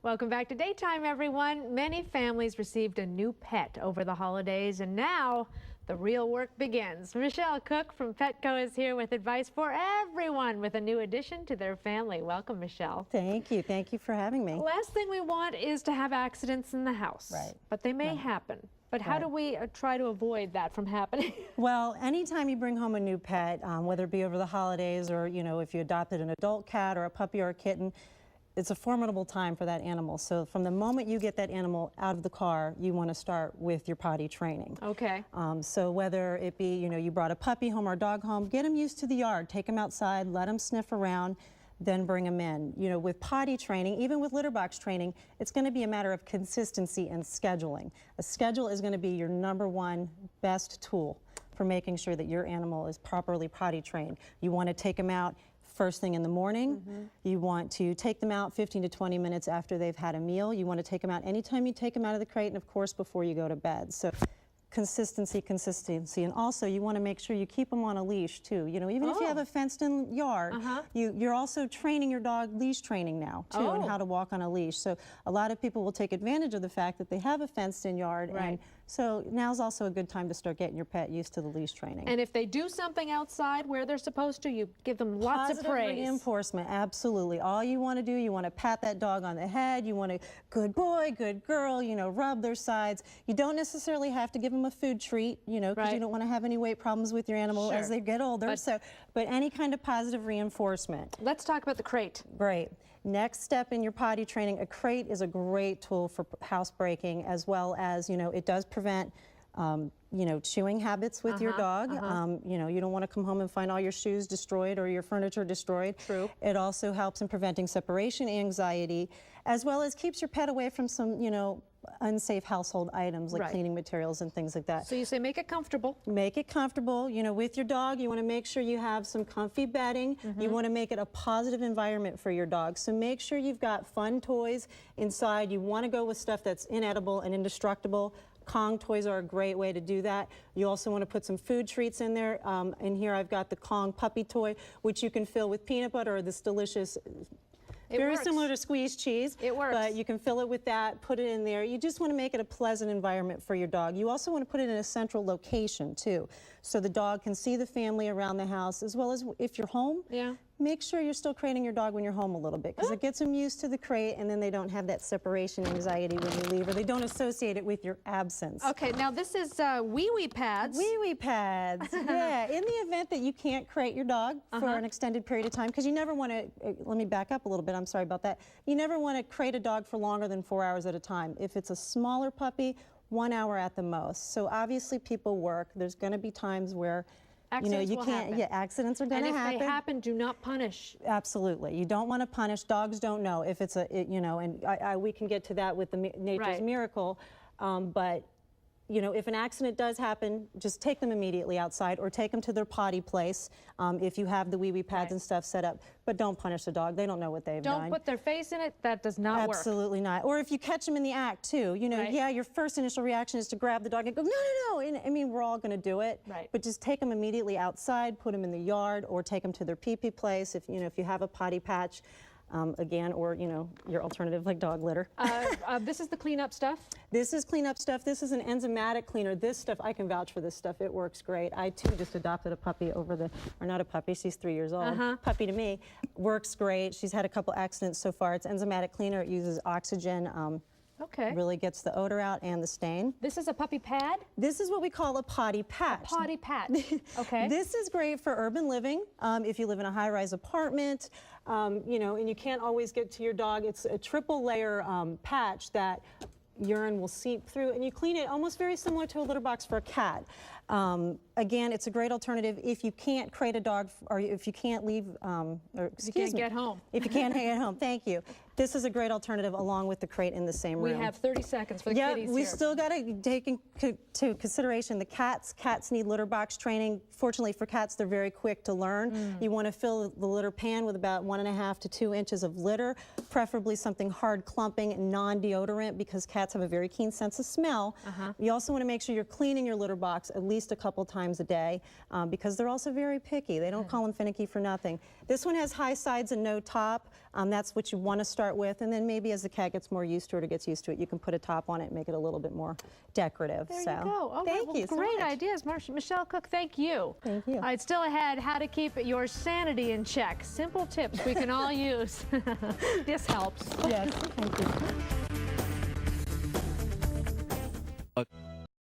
Welcome back to Daytime, everyone. Many families received a new pet over the holidays, and now the real work begins. Michelle Cook from Petco is here with advice for everyone with a new addition to their family. Welcome, Michelle. Thank you. Thank you for having me. Last thing we want is to have accidents in the house. Right. But they may happen. But how do we try to avoid that from happening? Well, anytime you bring home a new pet, whether it be over the holidays or, if you adopted an adult cat or a puppy or a kitten, it's a formidable time for that animal. So from the moment you get that animal out of the car, you want to start with your potty training. Okay. So whether it be, you brought a puppy home or a dog home, get them used to the yard, take them outside, let them sniff around, then bring them in. With potty training, even with litter box training, it's going to be a matter of consistency and scheduling. A schedule is going to be your #1 best tool for making sure that your animal is properly potty trained. You want to take them out first thing in the morning. You want to take them out 15 to 20 minutes after they've had a meal. You want to take them out anytime you take them out of the crate, and of course before you go to bed. So consistency, and also you want to make sure you keep them on a leash too. Even if you have a fenced-in yard, you're also training your dog leash training now too, and how to walk on a leash. So a lot of people will take advantage of the fact that they have a fenced-in yard, and so now's also a good time to start getting your pet used to the leash training. And if they do something outside where they're supposed to, you give them lots of praise. Positive reinforcement, absolutely. All you want to do, you want to pat that dog on the head, you want to, good boy, good girl, rub their sides. You don't necessarily have to give them a food treat, because you don't want to have any weight problems with your animal as they get older. But any kind of positive reinforcement. Let's talk about the crate. Great. Next step in your potty training, a crate is a great tool for housebreaking, as well as, it does prevent, chewing habits with your dog. You don't want to come home and find all your shoes destroyed or your furniture destroyed. True. It also helps in preventing separation anxiety, as well as keeps your pet away from some, unsafe household items like cleaning materials and things like that. So you say make it comfortable. Make it comfortable. With your dog, you want to make sure you have some comfy bedding. You want to make it a positive environment for your dog. So make sure you've got fun toys inside. You want to go with stuff that's inedible and indestructible. Kong toys are a great way to do that. You also want to put some food treats in there. In here I've got the Kong puppy toy, which you can fill with peanut butter or this delicious very similar to squeezed cheese. It works. But you can fill it with that, put it in there. You just want to make it a pleasant environment for your dog. You also want to put it in a central location too, so the dog can see the family around the house, as well as if you're home. Make sure you're still crating your dog when you're home a little bit, because it gets them used to the crate, and then they don't have that separation anxiety when you leave, or they don't associate it with your absence. Okay, now this is wee-wee pads. Wee-wee pads, yeah. In the event that you can't crate your dog for an extended period of time, because you never want to, let me back up a little bit, I'm sorry about that. You never want to crate a dog for longer than 4 hours at a time. If it's a smaller puppy, 1 hour at the most. So obviously people work. There's going to be times where accidents you can't. Yeah, accidents are going to happen. And if they happen, do not punish. Absolutely, you don't want to punish. Dogs don't know if it's and we can get to that with the nature's miracle, but. If an accident does happen, just take them immediately outside, or take them to their potty place if you have the wee-wee pads and stuff set up. But don't punish the dog. They don't know what they've done. Don't put their face in it. That does not work. Absolutely not. Or if you catch them in the act, too. Yeah, your first initial reaction is to grab the dog and go, no, no, no. And, I mean, we're all going to do it. But just take them immediately outside, put them in the yard, or take them to their pee-pee place if you have a potty patch. Again, or your alternative like dog litter. This is the cleanup stuff? This is cleanup stuff. This is an enzymatic cleaner. This stuff, I can vouch for this stuff. It works great. I too just adopted a puppy or not a puppy, she's 3 years old. Puppy to me. Works great. She's had a couple accidents so far. It's enzymatic cleaner. It uses oxygen. Really gets the odor out and the stain. This is a puppy pad? This is what we call a potty patch. A potty patch. Okay. This is great for urban living. If you live in a high-rise apartment, and you can't always get to your dog. It's a triple layer patch that urine will seep through, and you clean it almost very similar to a litter box for a cat. Again, it's a great alternative if you can't crate a dog, or if you can't leave, if you can't get home. If you can't get home, thank you. This is a great alternative along with the crate in the same room. We have 30 seconds for the kitties here. We still got to take into consideration the cats. Cats need litter box training. Fortunately for cats, they're very quick to learn. You want to fill the litter pan with about 1.5 to 2 inches of litter, preferably something hard clumping, non-deodorant, because cats have a very keen sense of smell. You also want to make sure you're cleaning your litter box at least a couple times a day, because they're also very picky. They don't call them finicky for nothing. This one has high sides and no top. That's what you want to start with, and then maybe as the cat gets more used to it or gets used to it, you can put a top on it and make it a little bit more decorative. There so, you go. Oh, thank well, you so great much. ideas, Michelle Cook. Thank you. Thank you. All right, still ahead, how to keep your sanity in check. Simple tips we can all use. This helps. Yes, thank you.